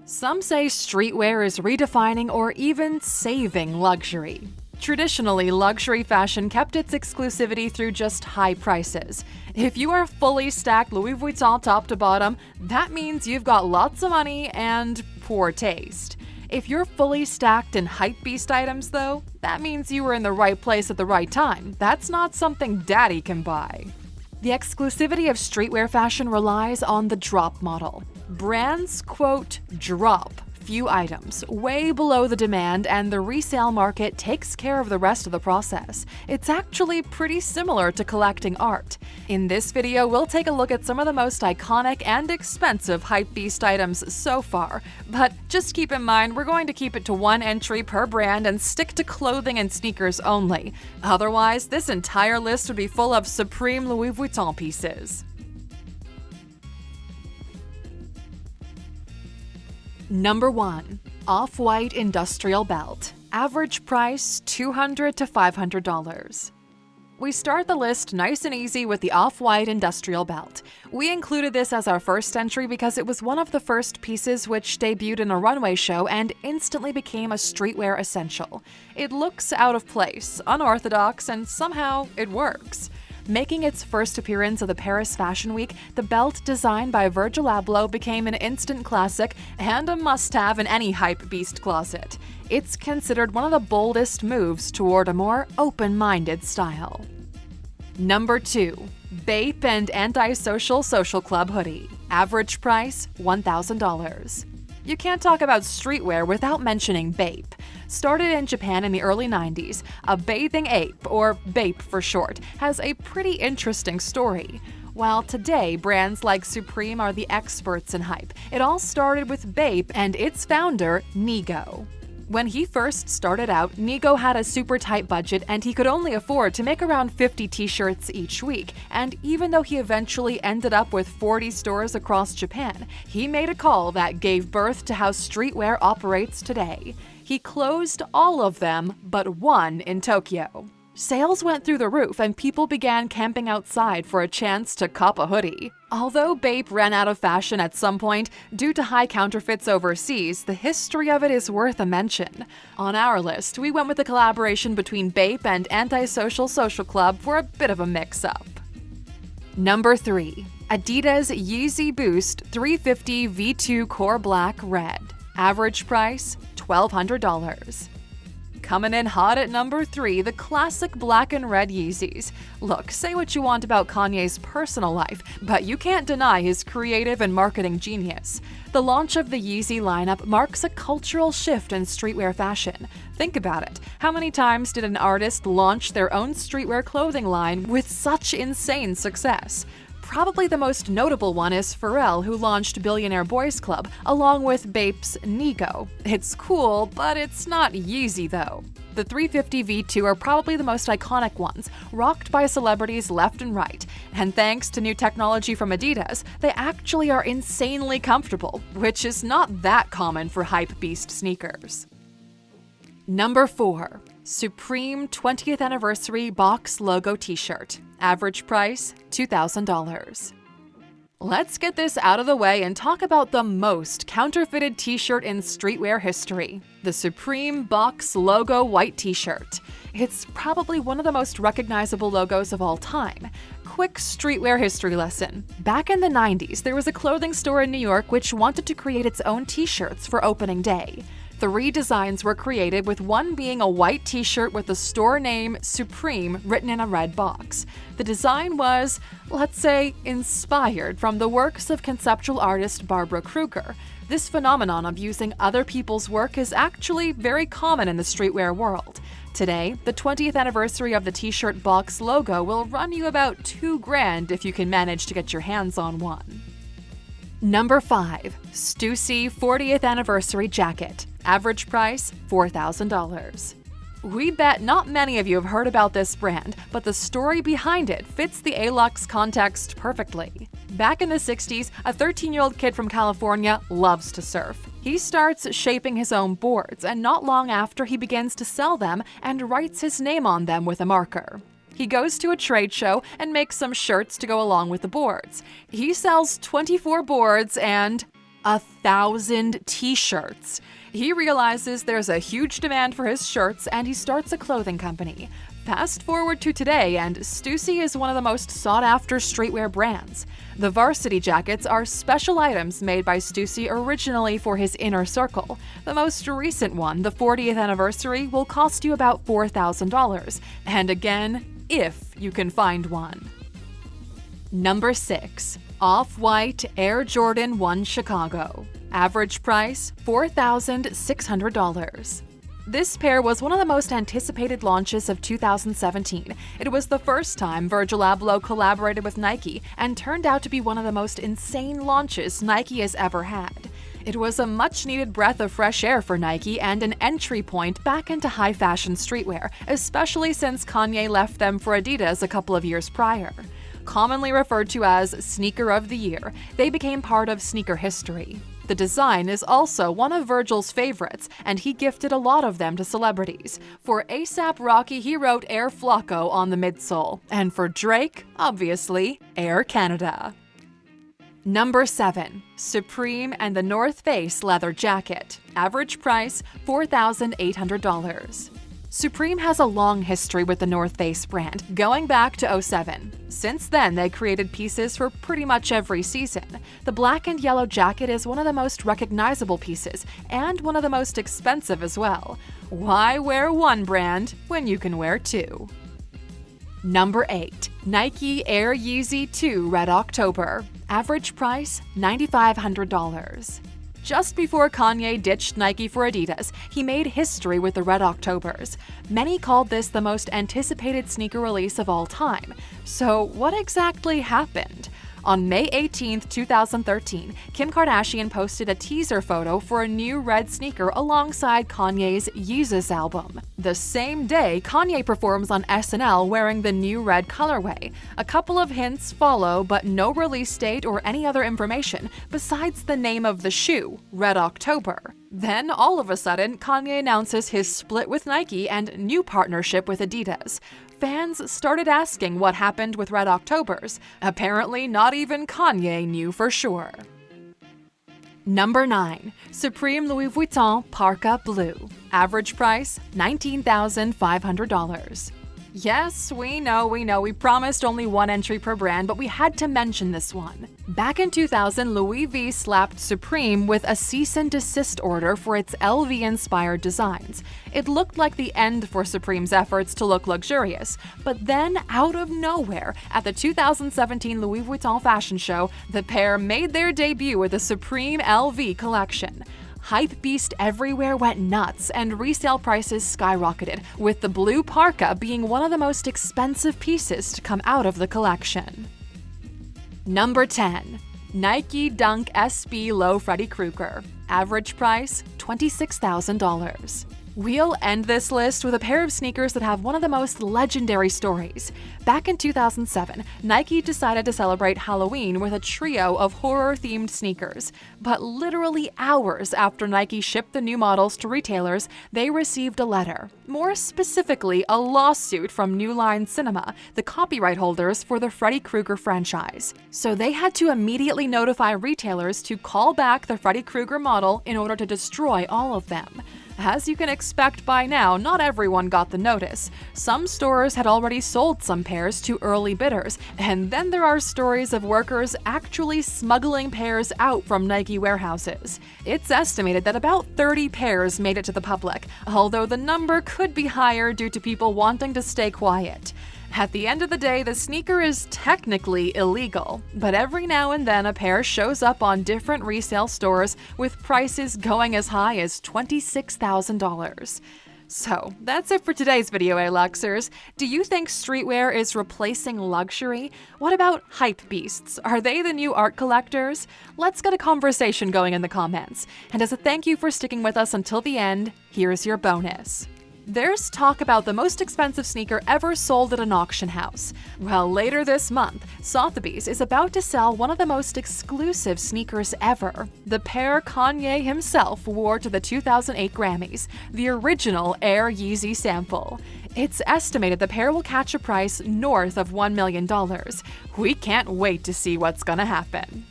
Some say streetwear is redefining or even saving luxury. Traditionally, luxury fashion kept its exclusivity through just high prices. If you are fully stacked Louis Vuitton top to bottom, that means you've got lots of money and poor taste. If you're fully stacked in hypebeast items, though, that means you were in the right place at the right time. That's not something daddy can buy. The exclusivity of streetwear fashion relies on the drop model. Brands, quote, drop few items way below the demand, and the resale market takes care of the rest of the process. It's actually pretty similar to collecting art. In this video, we'll take a look at some of the most iconic and expensive hypebeast items so far, but just keep in mind we're going to keep it to one entry per brand and stick to clothing and sneakers only. Otherwise, this entire list would be full of supreme Louis Vuitton pieces. Number 1. Off-White Industrial Belt. Average price $200 to $500. We start the list nice and easy with the Off-White Industrial Belt. We included this as our first entry because it was one of the first pieces which debuted in a runway show and instantly became a streetwear essential. It looks out of place, unorthodox, and somehow it works. Making its first appearance at the Paris Fashion Week, the belt designed by Virgil Abloh became an instant classic and a must-have in any hypebeast closet. It's considered one of the boldest moves toward a more open-minded style. Number 2. BAPE and Antisocial Social Club Hoodie. Average price $1,000. You can't talk about streetwear without mentioning BAPE. Started in Japan in the early 90s, a bathing ape, or BAPE for short, has a pretty interesting story. While today brands like Supreme are the experts in hype, it all started with BAPE and its founder, Nigo. When he first started out, Nigo had a super tight budget and he could only afford to make around 50 t-shirts each week, and even though he eventually ended up with 40 stores across Japan, he made a call that gave birth to how streetwear operates today. He closed all of them but one in Tokyo. Sales went through the roof and people began camping outside for a chance to cop a hoodie. Although BAPE ran out of fashion at some point due to high counterfeits overseas, the history of it is worth a mention. On our list, we went with the collaboration between BAPE and Antisocial Social Club for a bit of a mix-up. Number 3. Adidas Yeezy Boost 350 V2 Core Black Red. Average price $1,200. Coming in hot at number 3, the classic black and red Yeezys. Look, say what you want about Kanye's personal life, but you can't deny his creative and marketing genius. The launch of the Yeezy lineup marks a cultural shift in streetwear fashion. Think about it. How many times did an artist launch their own streetwear clothing line with such insane success? Probably the most notable one is Pharrell, who launched Billionaire Boys Club, along with BAPE's Nigo. It's cool, but it's not Yeezy though. The 350 V2 are probably the most iconic ones, rocked by celebrities left and right, and thanks to new technology from Adidas, they actually are insanely comfortable, which is not that common for hypebeast sneakers. Number 4. Supreme 20th Anniversary Box Logo T-shirt. Average price $2,000. Let's get this out of the way and talk about the most counterfeited t-shirt in streetwear history, the Supreme Box Logo White T-shirt. It's probably one of the most recognizable logos of all time. Quick streetwear history lesson. Back in the 90s, there was a clothing store in New York which wanted to create its own t-shirts for opening day. 3 designs were created, with one being a white t-shirt with the store name Supreme written in a red box. The design was, let's say, inspired from the works of conceptual artist Barbara Krueger. This phenomenon of using other people's work is actually very common in the streetwear world. Today, the 20th anniversary of the t-shirt box logo will run you about $2,000 if you can manage to get your hands on one. Number 5. Stüssy 40th Anniversary Jacket. Average price $4,000. We bet not many of you have heard about this brand, but the story behind it fits the Alux context perfectly. Back in the 60s, a 13-year-old kid from California loves to surf. He starts shaping his own boards, and not long after he begins to sell them and writes his name on them with a marker. He goes to a trade show and makes some shirts to go along with the boards. He sells 24 boards and 1,000 t-shirts. He realizes there's a huge demand for his shirts and he starts a clothing company. Fast forward to today, and Stüssy is one of the most sought-after streetwear brands. The varsity jackets are special items made by Stüssy originally for his inner circle. The most recent one, the 40th anniversary, will cost you about $4,000. And again, if you can find one. Number 6. Off-White Air Jordan 1 Chicago. Average price, $4,600. This pair was one of the most anticipated launches of 2017. It was the first time Virgil Abloh collaborated with Nike and turned out to be one of the most insane launches Nike has ever had. It was a much-needed breath of fresh air for Nike and an entry point back into high-fashion streetwear, especially since Kanye left them for Adidas a couple of years prior. Commonly referred to as Sneaker of the Year, they became part of sneaker history. The design is also one of Virgil's favorites, and he gifted a lot of them to celebrities. For A$AP Rocky, he wrote Air Flocko on the midsole, and for Drake, obviously, Air Canada. Number 7. Supreme and the North Face Leather Jacket. Average price, $4,800. Supreme has a long history with the North Face brand, going back to 2007. Since then, they created pieces for pretty much every season. The black and yellow jacket is one of the most recognizable pieces, and one of the most expensive as well. Why wear one brand when you can wear two? Number 8. Nike Air Yeezy 2 Red October. Average price, $9,500. Just before Kanye ditched Nike for Adidas, he made history with the Red Octobers. Many called this the most anticipated sneaker release of all time. So what exactly happened? On May 18, 2013, Kim Kardashian posted a teaser photo for a new red sneaker alongside Kanye's Yeezus album. The same day, Kanye performs on SNL wearing the new red colorway. A couple of hints follow, but no release date or any other information besides the name of the shoe, Red October. Then, all of a sudden, Kanye announces his split with Nike and new partnership with Adidas. Fans started asking what happened with Red Octobers. Apparently, not even Kanye knew for sure. Number 9. Supreme Louis Vuitton Parka Blue. Average price, $19,500. Yes, we know, we promised only one entry per brand, but we had to mention this one. Back in 2000, Louis V slapped Supreme with a cease and desist order for its LV-inspired designs. It looked like the end for Supreme's efforts to look luxurious, but then, out of nowhere, at the 2017 Louis Vuitton fashion show, the pair made their debut with the Supreme LV collection. Hypebeast everywhere went nuts, and resale prices skyrocketed, with the blue parka being one of the most expensive pieces to come out of the collection. Number 10. Nike Dunk SB Low Freddy Krueger. Average price, $26,000. We'll end this list with a pair of sneakers that have one of the most legendary stories. Back in 2007, Nike decided to celebrate Halloween with a trio of horror-themed sneakers. But literally hours after Nike shipped the new models to retailers, they received a letter. More specifically, a lawsuit from New Line Cinema, the copyright holders for the Freddy Krueger franchise. So they had to immediately notify retailers to call back the Freddy Krueger model in order to destroy all of them. As you can expect by now, not everyone got the notice. Some stores had already sold some pairs to early bidders, and then there are stories of workers actually smuggling pairs out from Nike warehouses. It's estimated that about 30 pairs made it to the public, although the number could be higher due to people wanting to stay quiet. At the end of the day, the sneaker is technically illegal, but every now and then a pair shows up on different resale stores with prices going as high as $26,000. So, that's it for today's video, Aluxers. Do you think streetwear is replacing luxury? What about hype beasts? Are they the new art collectors? Let's get a conversation going in the comments. And as a thank you for sticking with us until the end, here's your bonus. There's talk about the most expensive sneaker ever sold at an auction house. Well, later this month, Sotheby's is about to sell one of the most exclusive sneakers ever. The pair Kanye himself wore to the 2008 Grammys, the original Air Yeezy sample. It's estimated the pair will catch a price north of $1 million. We can't wait to see what's gonna happen.